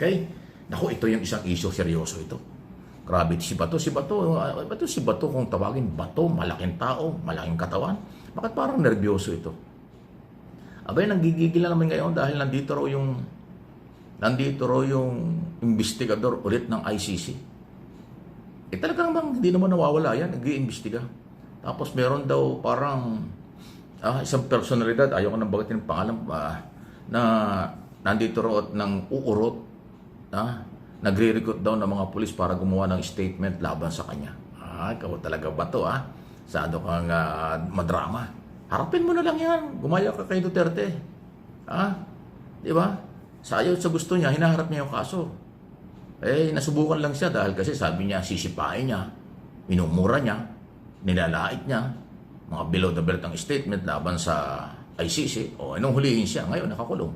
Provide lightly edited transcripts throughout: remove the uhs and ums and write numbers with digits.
Okay? Naku, ito yung isang issue, seryoso ito. Grabe, si Bato kung tawagin, Bato, malaking tao, malaking katawan. Bakit parang nervyoso ito? Abay, nanggigigil na naman ngayon dahil nandito raw yung investigador ulit ng ICC. Talagang bang hindi naman nawawala yan, nag-iimbestiga. Tapos meron daw parang isang personalidad, ayaw ko nang bagitin ang pangalan, na nandito raw at nang uurot, nagre-recruit daw ng mga pulis para gumawa ng statement laban sa kanya. Ikaw talaga ba to, Sado kang madrama. Harapin mo na lang yan. Gumaya ka kay Duterte. Di ba? Sa gusto niya, hinaharap niya yung kaso. Nasubukan lang siya dahil kasi sabi niya, sisipain niya, minumura niya, nilalait niya, mga below the belt ang statement laban sa ICC. Anong hulihin siya? Ngayon, nakakulong.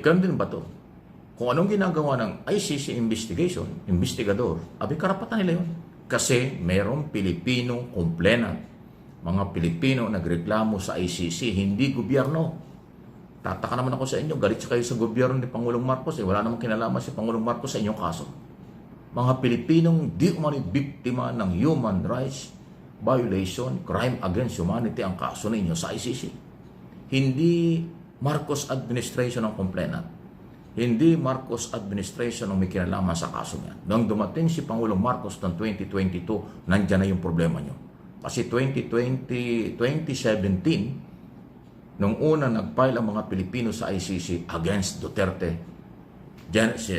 Ganun din ba to? Kung anong ginagawa ng ICC investigador, karapatan nila yun. Kasi mayroong Pilipino complainant. Mga Pilipino nagreklamo sa ICC, hindi gobyerno. Tataka naman ako sa inyo, galit kayo sa gobyerno ni Pangulong Marcos. Wala namang kinalaman si Pangulong Marcos sa inyong kaso. Mga Pilipinong di umano'y biktima ng human rights violation, crime against humanity ang kaso ninyo sa ICC. Hindi Marcos administration ang complainant. Hindi Marcos administration ang may kinalaman sa kaso niya. Nang dumating si Pangulong Marcos noong 2022, nandiyan na yung problema nyo. Kasi 2017, nung una nag-file ang mga Pilipino sa ICC against Duterte,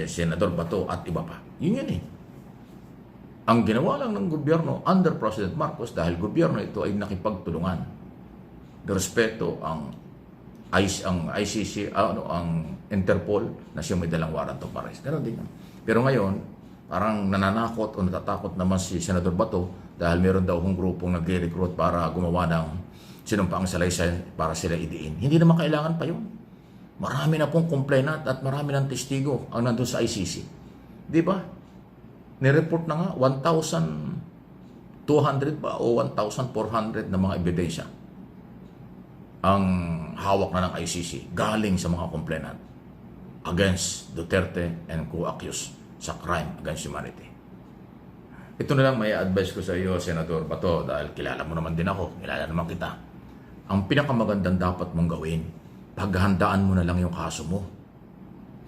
Senador Bato at iba pa. Yun eh. Ang ginawa lang ng gobyerno under President Marcos dahil gobyerno ito ay nakipagtulungan. Respeto ang ICC, ang Interpol na siya may dalang warrant of arrest. Ganun din yan. Pero ngayon, parang nananakot o natatakot naman si Senador Bato dahil meron daw kong grupong nagre-recruit para gumawa ng sinumpaang salaysay para sila idiin. Hindi naman kailangan pa yun. Marami na pong complainant at marami ng testigo ang nandun sa ICC. Di ba? Nireport na nga 1,200 ba o 1,400 na mga ebidensya ang hawak na ng ICC galing sa mga complainant against Duterte and co-accused sa crime against humanity. Ito na lang may advice ko sa iyo, Senador Bato, dahil kilala mo naman din ako, kilala naman kita. Ang pinakamagandang dapat mong gawin, paghandaan mo na lang yung kaso mo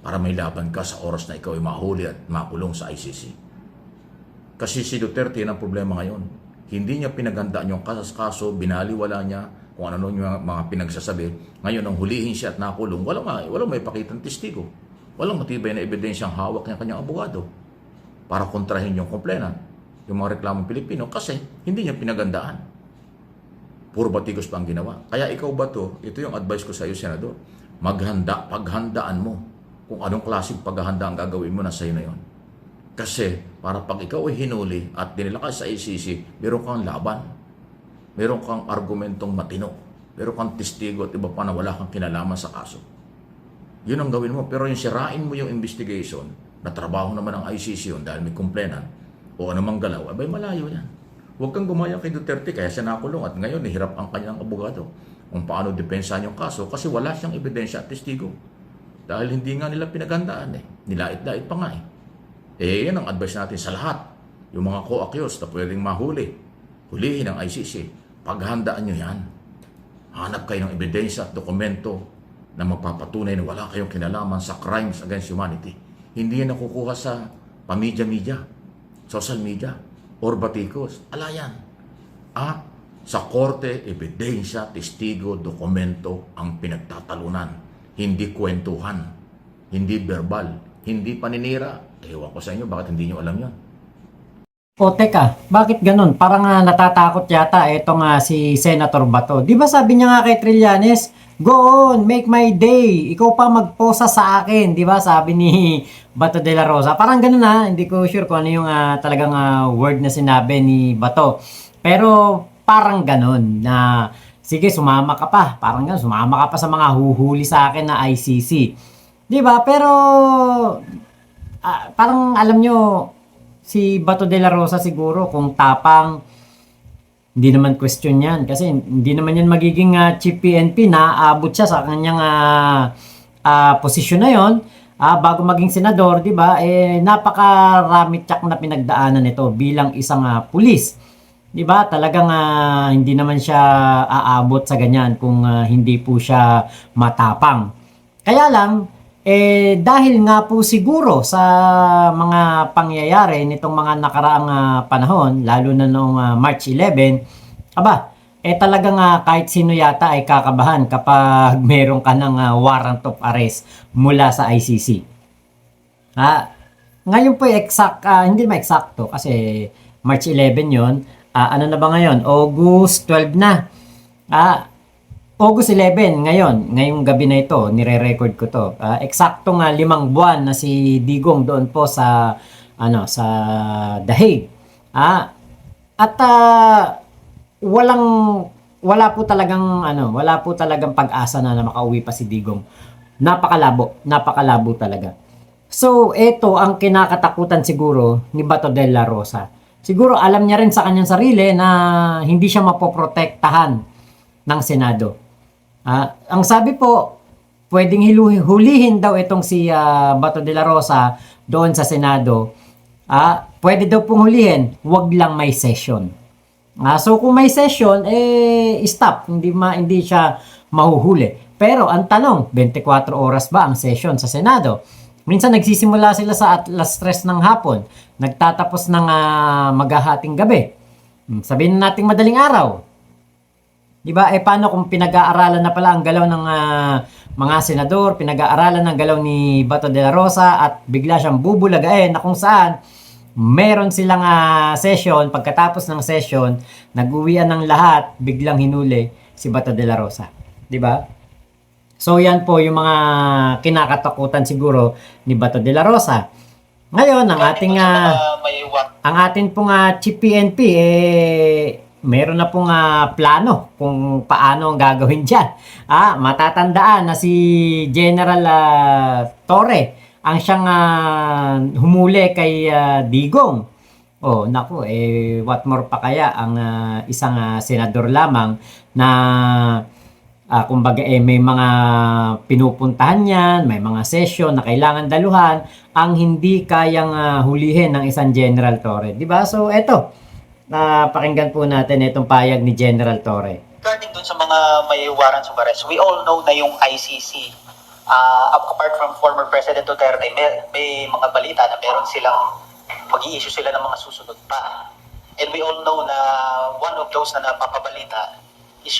para may laban ka sa oras na ikaw ay mahuli at makulong sa ICC. Kasi si Duterte ang problema ngayon. Hindi niya pinaghandaan yung kaso, binaliwala niya kung ano yung mga pinagsasabi. Ngayon, ang hulihin siya at nakulong, walang may pakitang testigo. Walang matibay na ebidensyang hawak niya kanyang abogado para kontrahin yung complainant, yung mga reklamong Pilipino, kasi hindi niya pinagandaan. Puro batikos pa ang ginawa. Kaya ikaw ba to, ito yung advice ko sa iyo, Senador, paghandaan mo kung anong klaseng paghahanda ang gagawin mo na sa'yo na yun. Kasi para pag ikaw ay hinuli at dinila ka sa ICC, meron kang laban. Meron kang argumentong matino. Meron kang testigo at iba pa na wala kang kinalaman sa kaso. Yun ang gawin mo. Pero yung sirain mo yung investigation, na trabaho naman ng ICC yun dahil may complainant o anumang galaw, abay malayo yan. Huwag kang gumaya kay Duterte kaya siya nakulong at ngayon nahirap ang kanyang abogado kung paano depensahan yung kaso kasi wala siyang ebidensya at testigo. Dahil hindi nga nila pinagandaan Nilait-lait pa nga yan ang advice natin sa lahat. Yung mga co-accused na pwedeng mahuli, hulihin ng ICC, paghandaan nyo yan. Hanap kayo ng ebidensya at dokumento na magpapatunay na wala kayong kinalaman sa crimes against humanity. Hindi yan nakukuha sa pamidya-midya, social media, or batikos. Alayan. Sa korte, ebidensya, testigo, dokumento ang pinagtatalunan. Hindi kwentuhan, hindi verbal, hindi paninira. Ewan ko sa inyo, bakit hindi nyo alam yan? O teka, bakit ganun? Parang natatakot yata itong si Senator Bato. Di ba sabi niya nga kay Trillanes, go on, make my day. Ikaw pa magposa sa akin. Di ba sabi ni Bato de la Rosa. Parang ganun hindi ko sure kung ano yung talagang word na sinabi ni Bato. Pero parang ganun na, sige sumama ka pa. Parang ganun, sumama ka pa sa mga huhuli sa akin na ICC. Di ba? Pero parang alam nyo, si Bato de la Rosa siguro kung tapang, hindi naman question yan kasi hindi naman yan magiging chief PNP na aabot siya sa kanyang posisyon na yon bago maging senador, 'di ba? Napakarami tiyak na pinagdaanan nito bilang isang pulis. 'Di ba? Talagang hindi naman siya aabot sa ganyan kung hindi po siya matapang. Kaya lang dahil nga po siguro sa mga pangyayari nitong mga nakaraang panahon, lalo na noong March 11, talagang kahit sino yata ay kakabahan kapag meron ka ng warrant of arrest mula sa ICC. Ngayon po hindi ma eksakto kasi March 11 yon. Ano na ba ngayon? August 12 na. August 11 ngayong gabi na ito, nire-record ko to. Eksaktong 5 buwan na si Digong doon po sa sa The Hague. At wala po talagang pag-asa na makauwi pa si Digong. Napakalabo talaga. So, ito ang kinakatakutan siguro ni Bato de la Rosa. Siguro alam niya rin sa kanyang sarili na hindi siya mapoprotektahan ng Senado. Ang sabi po, pwedeng hulihin daw itong si Bato de la Rosa doon sa Senado. Pwede daw pong hulihin, wag lang may session. So kung may session, stop, hindi siya mahuhuli. Pero ang tanong, 24 oras ba ang session sa Senado? Minsan nagsisimula sila sa alas 3 ng hapon, nagtatapos ng maghahating gabi. Sabihin nating madaling araw. Diba? Paano kung pinag-aaralan na pala ang galaw ng mga senador, pinag-aaralan ng galaw ni Bato de la Rosa at bigla siyang bubulagain na kung saan meron silang session, pagkatapos ng session, nag-uwian ng lahat, biglang hinuli si Bato de la Rosa. Diba? So yan po yung mga kinakatakutan siguro ni Bato de la Rosa. Ngayon, ang ating pong Chief PNP, meron na pong plano kung paano ang gagawin dyan. Matatandaan na si General Torre ang siyang humuli kay Digong. Naku, what more pa kaya ang isang senador lamang na kumbaga may mga pinupuntahan yan, may mga session na kailangan daluhan ang hindi kayang hulihin ng isang General Torre. Diba? So, eto. Pakinggan po natin itong payag ni General Torre. Regarding dun sa mga may warrants of arrest, we all know na yung ICC, apart from former President Duterte, may mga balita na meron silang mag-i-issue sila ng mga susunod pa. And we all know na one of those na napapabalita is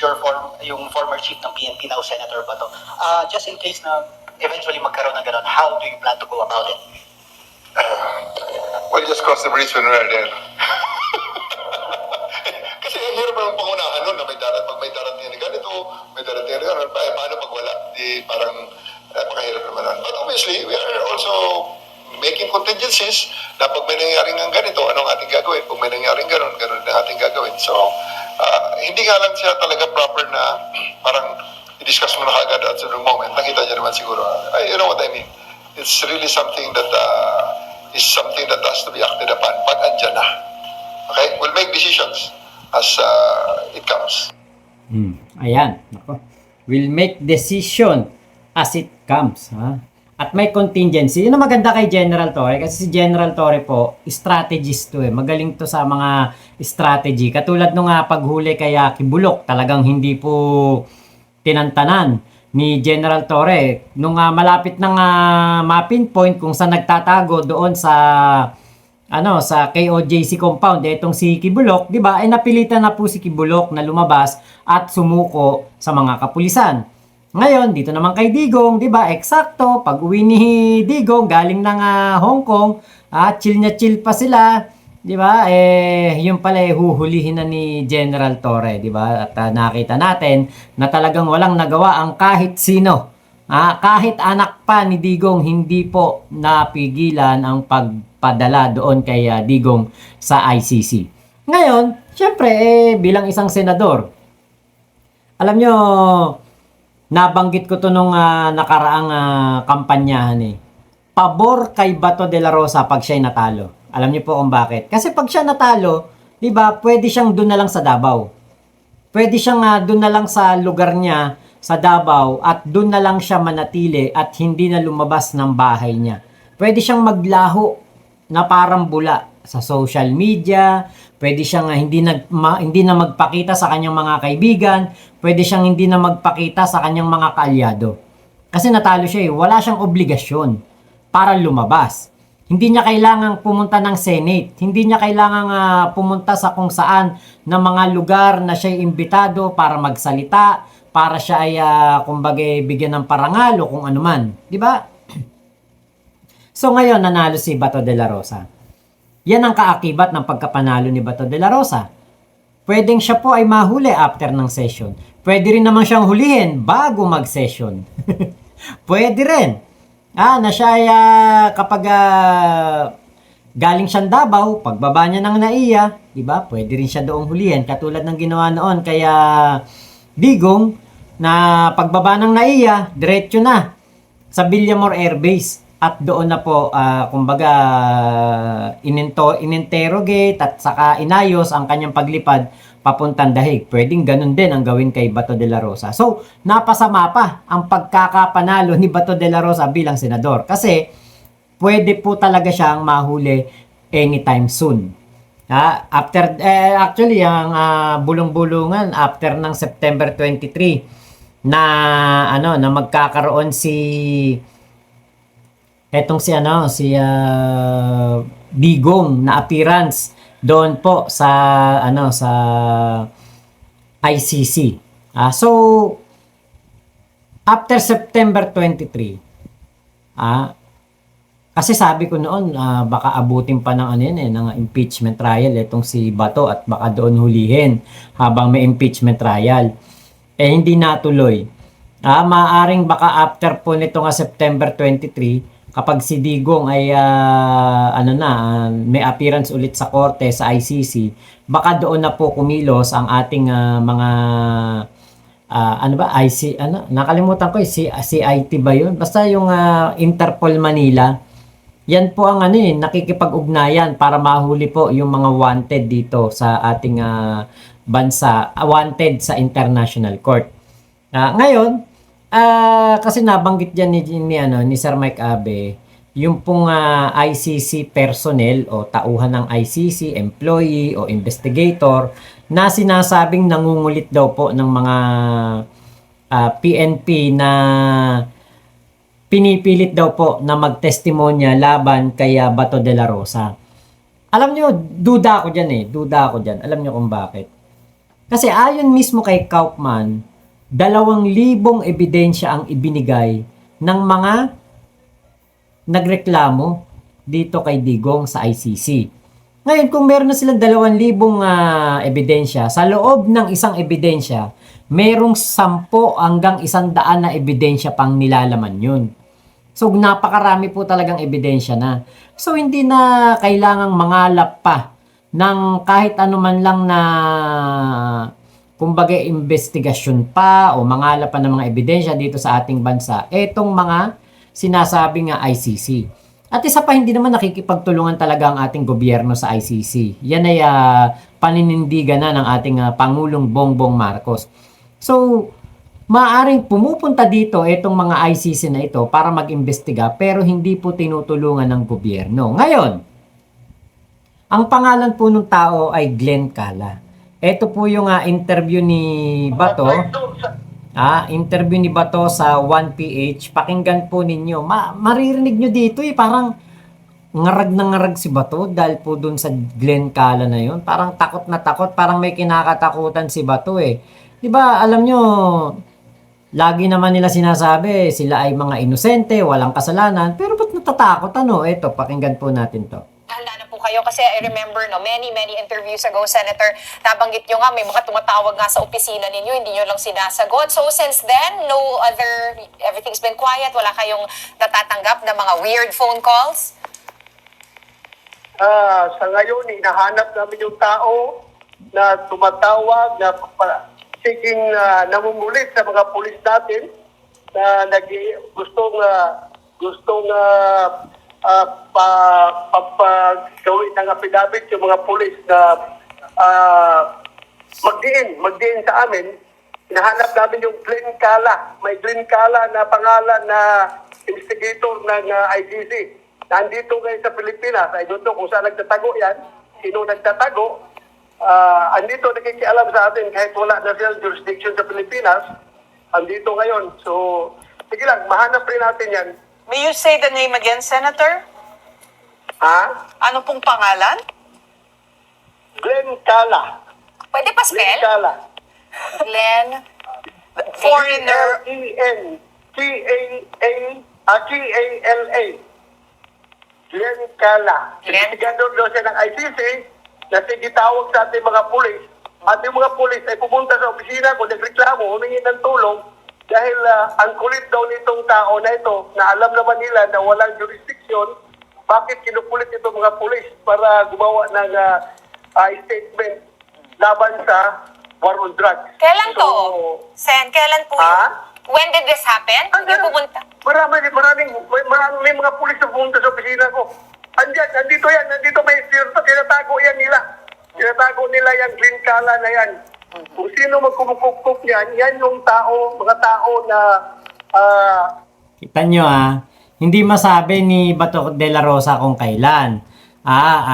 yung former chief ng PNP, now Senator Bato. Just in case na eventually magkaroon ng gano'n, how do you plan to go about it? Well, just cross the bridge when we're there. Kasi hirap naman pangunahan nun na pag may darating na ganito, may darating na gano'n, paano pag wala? Parang napakahirap naman nun. But obviously, we are also making contingencies na pag may nangyaring ng ganito, anong ating gagawin? Pag may nangyaring gano'n, gano'n na ating gagawin. So, hindi nga lang siya talaga proper na parang i-discuss mo na kagad at the moment. Nakita niya naman siguro. You know what I mean? It's really something that has to be acted upon pag andyan na. Okay? We'll make decisions as it comes. Ayan. Nako. We'll make decision as it comes. At may contingency. Yun ang maganda kay General Torre. Kasi si General Torre po, strategist to Magaling to sa mga strategy. Katulad nung paghuli kay Kibulok, talagang hindi po tinantanan ni General Torre. Nung malapit nang ma-pinpoint kung saan nagtatago doon sa sa KOJC compound, itong si Kibulok, 'di ba? Napilitan na po si Kibulok na lumabas at sumuko sa mga kapulisan. Ngayon, dito naman kay Digong, 'di ba? Eksakto, pag-uwi ni Digong galing ng Hong Kong, chill na chill pa sila, 'di ba? Yung pala huhulihin na ni General Torre, 'di ba? At nakita natin na talagang walang nagawa ang kahit sino. Kahit anak pa ni Digong, hindi po napigilan ang pagpadala doon kay Digong sa ICC. Ngayon, syempre bilang isang senador, alam nyo, nabanggit ko to nung nakaraang kampanyahan Pabor kay Bato de la Rosa pag siya'y natalo. Alam niyo po kung bakit? Kasi pag siya natalo, 'di ba, pwede siyang doon na lang sa Davao. Pwede siyang doon na lang sa lugar niya sa Davao at doon na lang siya manatili at hindi na lumabas ng bahay niya. Pwede siyang maglaho na parang bula sa social media, pwede siyang hindi na magpakita sa kanyang mga kaibigan, pwede siyang hindi na magpakita sa kanyang mga kaalyado. Kasi natalo siya wala siyang obligasyon para lumabas. Hindi niya kailangang pumunta ng Senate. Hindi niya kailangang pumunta sa kung saan na mga lugar na siya imbitado para magsalita, para siya ay kumbaga bigyan ng parangal o kung ano man. Di ba? So ngayon, nanalo si Bato de la Rosa. Yan ang kaakibat ng pagkapanalo ni Bato de la Rosa. Pwedeng siya po ay mahuli after ng session. Pwede rin naman siyang hulihin bago mag-session. Pwede rin. Na siya ay kapag galing siyang Davao, pagbaba niya ng NAIA, di ba? Pwede rin siya doong hulihin. Katulad ng ginawa noon kaya Digong na pagbaba ng NAIA, diretso na sa Villamor Air Base. At doon na po, kumbaga, ininterrogate at saka inayos ang kanyang paglipad papuntang Dahig. Pwedeng ganun din ang gawin kay Bato de la Rosa. So, napasama pa ang pagkakapanalo ni Bato de la Rosa bilang senador. Kasi, pwede po talaga siyang mahuli anytime soon. Actually, ang bulong-bulungan after ng September 23 na magkakaroon si Digong na appearance doon po sa ICC. So after September 23, kasi sabi ko noon baka abutin pa ng ng impeachment trial itong si Bato at baka doon hulihin habang may impeachment trial. Hindi natuloy. Maaring baka after po nito nga September 23 kapag si Digong ay may appearance ulit sa korte sa ICC, baka doon na po kumilos ang ating mga nakalimutan ko CIT ba yun? Basta yung Interpol Manila. Yan po ang nakikipag-ugnayan para mahuli po yung mga wanted dito sa ating bansa, wanted sa International Court. Ngayon, kasi nabanggit diyan ni Sir Mike Abe, yung pong ICC personnel o tauhan ng ICC, employee o investigator na sinasabing nangungulit daw po ng mga PNP na pinipilit daw po na magtestimonya laban kay Bato de la Rosa. Alam nyo, duda ako dyan. Alam nyo kung bakit. Kasi ayon mismo kay Kaufman, 2,000 ebidensya ang ibinigay ng mga nagreklamo dito kay Digong sa ICC. Ngayon, kung meron na silang 2,000 ebidensya, sa loob ng isang ebidensya, merong 10 hanggang 100 na ebidensya pang nilalaman yun. So, napakarami po talagang ebidensya na. So, hindi na kailangang mangalap pa ng kahit anuman lang na kumbaga investigasyon pa o mangalap pa ng mga ebidensya dito sa ating bansa, etong mga sinasabing ICC. At isa pa, hindi naman nakikipagtulungan talaga ang ating gobyerno sa ICC. Yan ay paninindigan na ng ating Pangulong Bongbong Marcos. So, maaaring pumupunta dito etong mga ICC na ito para mag-imbestiga pero hindi po tinutulungan ng gobyerno. Ngayon, ang pangalan po ng tao ay Glenn Cala. Ito po yung interview ni Bato. Interview ni Bato sa 1PH. Pakinggan po ninyo. Maririnig nyo dito parang ngarag na ngarag si Bato dahil po dun sa Glenn Cala na yun. Parang takot na takot. Parang may kinakatakutan si Bato Diba, alam nyo, lagi naman nila sinasabi, sila ay mga inosente, walang kasalanan. Pero ba't natatakot? Ito, pakinggan po natin to. Handa na po kayo kasi I remember many interviews ago, Senator, nabanggit nyo nga may mga tumatawag nga sa opisina ninyo, hindi nyo lang sinasagot. So since then, everything's been quiet, wala kayong natatanggap na mga weird phone calls? Sa ngayon, hinahanap namin yung tao na tumatawag, na seeking namumulit sa mga pulis natin na gustong gawin ng affidavit yung mga pulis na magdiin sa amin hinahanap namin yung Glenn Cala. May Glenn Cala na pangalan na investigator ng ICC. Nandito ngayon sa Pilipinas. I don't know kung saan nagtatago yan. Sino nagtatago. Andito nakikialam sa atin kahit wala na silang jurisdiction sa Pilipinas. Andito ngayon. So, sige lang, mahanap rin natin yan. May you say the name again, Senator? Ha? Ano pong pangalan? Glenn Cala. Pwede pa Glenn spell? Cala. Glenn. Foreigner. Cala. Glenn Cala. Glenn. Investigador daw siya ng ICC na sige tawag sa ating mga pulis. At yung mga pulis ay pumunta sa opisina kung nagreklamo, humingi ng tulong dahil ang kulit daw nitong tao na ito na alam naman nila na walang jurisdiction, bakit kinukulit itong mga pulis para gumawa ng statement laban sa war on drugs. Kailan to? So, Sen, kailan po Ha? yun? When did this happen? Yung pumunta? may mga pulis na pumunta sa opisina ko. Nandito tinatago yan nila. Tinatago nila yung Glenn Cala na yan. Kung sino magkumukukuk yan, yan yung mga tao na Kita nyo hindi masabi ni Bato de la Rosa kung kailan.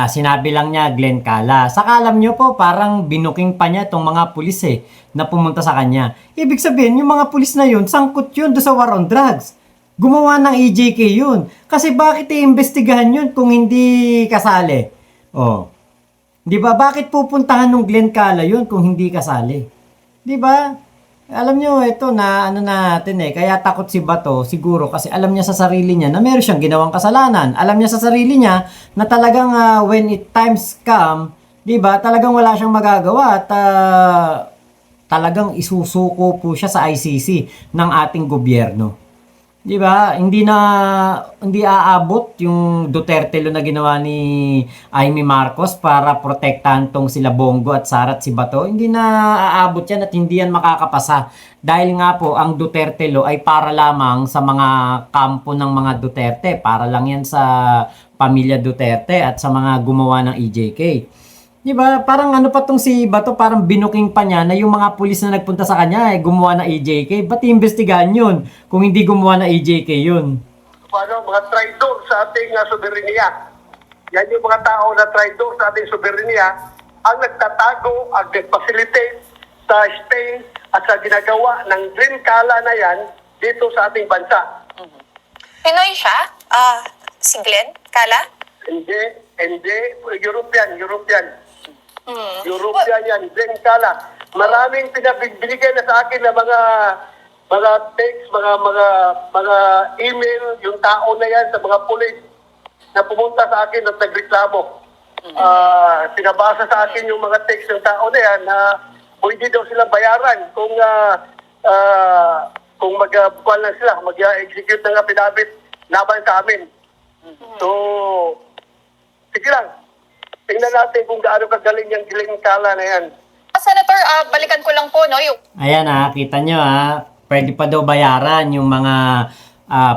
Sinabi lang niya Glenn Cala. Saka alam nyo po, parang binuking pa niya itong mga pulis na pumunta sa kanya. Ibig sabihin, yung mga pulis na yun, sangkot yun doon sa war on drugs. Gumawa ng EJK yun. Kasi bakit iimbestigahan yun kung hindi kasali? Di ba? Bakit pupuntahan ng Glenn Cala yun kung hindi kasali? Di ba? Alam nyo, ito na natin kaya takot si Bato siguro kasi alam niya sa sarili niya na meron siyang ginawang kasalanan. Alam niya sa sarili niya na talagang when it times come, di ba, talagang wala siyang magagawa at talagang isusuko po siya sa ICC ng ating gobyerno. Di ba? Hindi aabot yung Duterte lo na ginawa ni Amy Marcos para protektahan tong sila Bongo at Sara at si Bato. Hindi na aabot yan at hindi yan makakapasa. Dahil nga po, ang Duterte lo ay para lamang sa mga kampo ng mga Duterte. Para lang yan sa pamilya Duterte at sa mga gumawa ng EJK. Di ba? Parang pa tong si Bato, parang binuking pa niya na yung mga pulis na nagpunta sa kanya gumawa ng EJK. Ba't iimbestigahan yun kung hindi gumawa ng EJK yun? mga traidor sa ating soberenya. Yan yung mga tao na traidor sa ating soberenya ang nagtatago, ang nag-facilitate sa Spain at sa ginagawa ng Glenn Cala na yan dito sa ating bansa. Pinoy siya? Si Glenn Cala? Hindi, European. European yan, Glenn Cala. Maraming binigay na sa akin na mga text, mga email, yung tao na yan sa mga pulis na pumunta sa akin at nagreklamo. Pinabasa sa akin yung mga text ng tao na yan na pwede daw silang bayaran kung mag-execute ng affidavit laban sa amin. So, sige lang. Tingnan natin kung gaano kagaling yung Glenn Cala na yan. Senator, balikan ko lang po, no? Ayan kita nyo pwede pa daw bayaran yung mga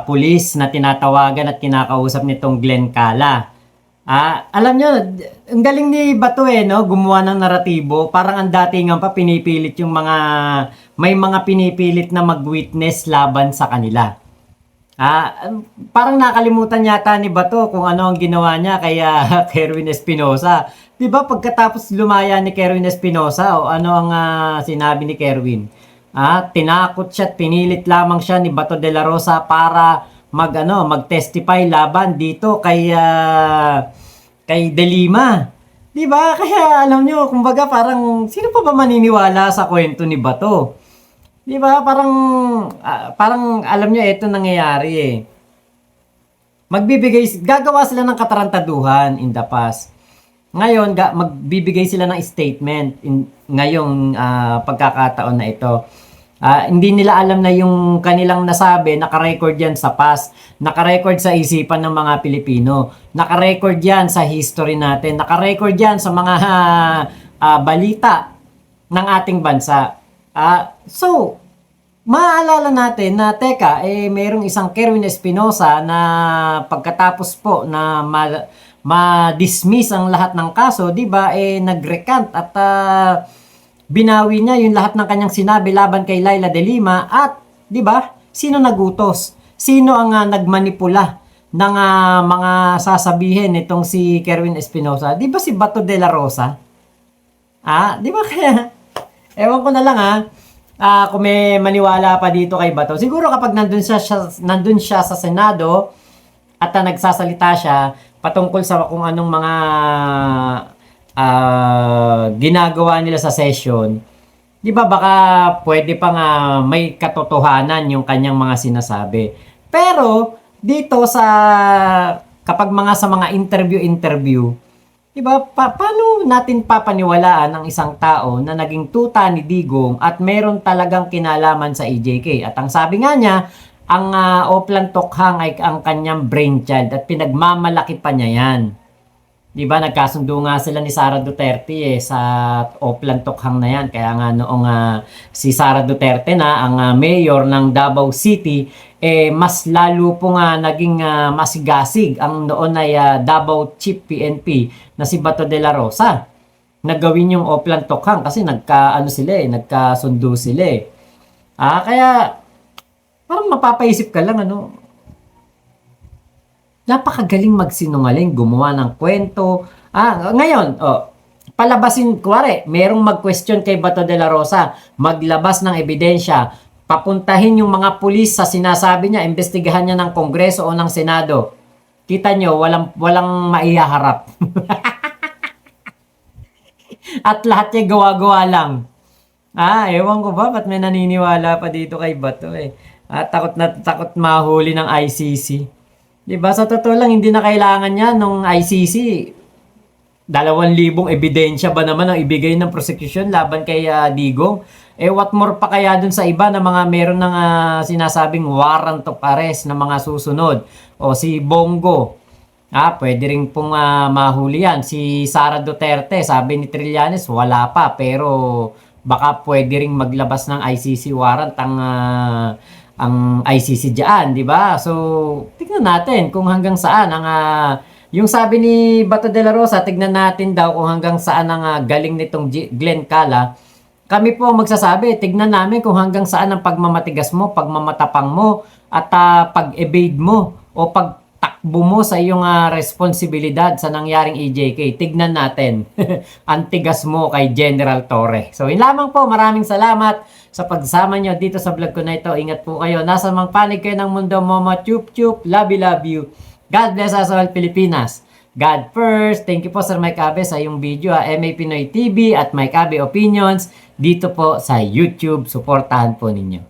pulis na tinatawagan at kinakausap nitong Glenn Cala. Alam nyo, ang galing ni Bato no? Gumawa ng naratibo. Parang ang datingan pa pinipilit yung may mga pinipilit na mag-witness laban sa kanila. Parang nakalimutan yata ni Bato kung ano ang ginawa niya kay Kerwin Espinosa. 'Di ba pagkatapos lumaya ni Kerwin Espinosa ano ang sinabi ni Kerwin? Tinakot siya at pinilit lamang siya ni Bato de la Rosa para mag-testify laban dito kay De Lima. 'Di ba? Kaya alam niyo, kumbaga parang sino pa ba maniniwala sa kwento ni Bato? Di ba? Parang alam nyo, ito nangyayari gagawa sila ng katarantaduhan in the past. Ngayon, magbibigay sila ng statement ngayong pagkakataon na ito. Hindi nila alam na yung kanilang nasabi, nakarecord yan sa past, nakarecord sa isipan ng mga Pilipino, nakarecord yan sa history natin, nakarecord yan sa mga balita ng ating bansa. So, maaalala natin na mayroong isang Kerwin Espinosa na pagkatapos po na ma-dismiss ang lahat ng kaso, 'di ba? Nag-recant at binawi niya yung lahat ng kanyang sinabi laban kay Laila de Lima at, di ba, sino nagutos? Sino ang nagmanipula ng mga sasabihin nitong si Kerwin Espinosa? Di ba si Bato de la Rosa? Di ba kaya? Ewan ko na lang kung may maniwala pa dito kay Bato. Siguro kapag nandun siya sa Senado at nagsasalita siya patungkol sa kung anong mga ginagawa nila sa session, di ba baka pwede pa nga may katotohanan yung kanyang mga sinasabi. Pero dito kapag sa mga interview, di ba paano natin papaniwalaan ang isang tao na naging tuta ni Digong at meron talagang kinalaman sa EJK? At ang sabi nga niya, ang Oplan Tokhang ay ang kanyang brainchild at pinagmamalaki pa niya yan. Di ba nagkasundo nga sila ni Sara Duterte sa Oplan Tokhang na yan. Kaya nga noong si Sara Duterte na ang mayor ng Davao City, mas lalo po nga naging masigasig ang noon ay Davao Chief PNP na si Bato de la Rosa. Nagawin yung Oplan Tokhang kasi nagkasundo sila kaya parang mapapaisip ka lang napakagaling magsinungaling, gumawa ng kwento. Ngayon, palabasin, kuwari, merong mag-question kay Bato de la Rosa, maglabas ng ebidensya, papuntahin yung mga pulis sa sinasabi niya, imbestigahan niya ng Kongreso o ng Senado. Kita nyo, walang maihaharap. At lahat niya gawa-gawa lang. Ewan ko ba, ba't may naniniwala pa dito kay Bato takot na takot mahuli ng ICC. Diba? Sa totoo lang, hindi na kailangan niya nung ICC. 2,000 ebidensya ba naman ang ibigay ng prosecution laban kay Digong? What more pa kaya dun sa iba na mga meron ng sinasabing warrant of arrest na mga susunod? O si Bongo. Pwede rin pong mahuli yan. Si Sara Duterte, sabi ni Trillanes, wala pa. Pero baka pwede rin maglabas ng ICC warrant ang ICC diyan, di ba? So, tignan natin kung hanggang saan yung sabi ni Bato de la Rosa, tignan natin daw kung hanggang saan ang galing nitong Glenn Cala. Kami po magsasabi, tignan namin kung hanggang saan ang pagmamatigas mo, pagmamatapang mo, at pag-evade mo o pagtakbo mo sa iyong responsibilidad sa nangyaring EJK. Tignan natin. Ang tigas mo kay General Torre. So, yun lamang po. Maraming salamat sa pagsama nyo dito sa vlog ko na ito. Ingat po kayo. Nasa mang panig kayo ng mundo, Momo Chup Chup. Love you. God bless us all, Pilipinas. God first. Thank you po, Sir Mike Abe, sa yung video. MA Pinoy TV at Mike Abe Opinions dito po sa YouTube. Suportahan po ninyo.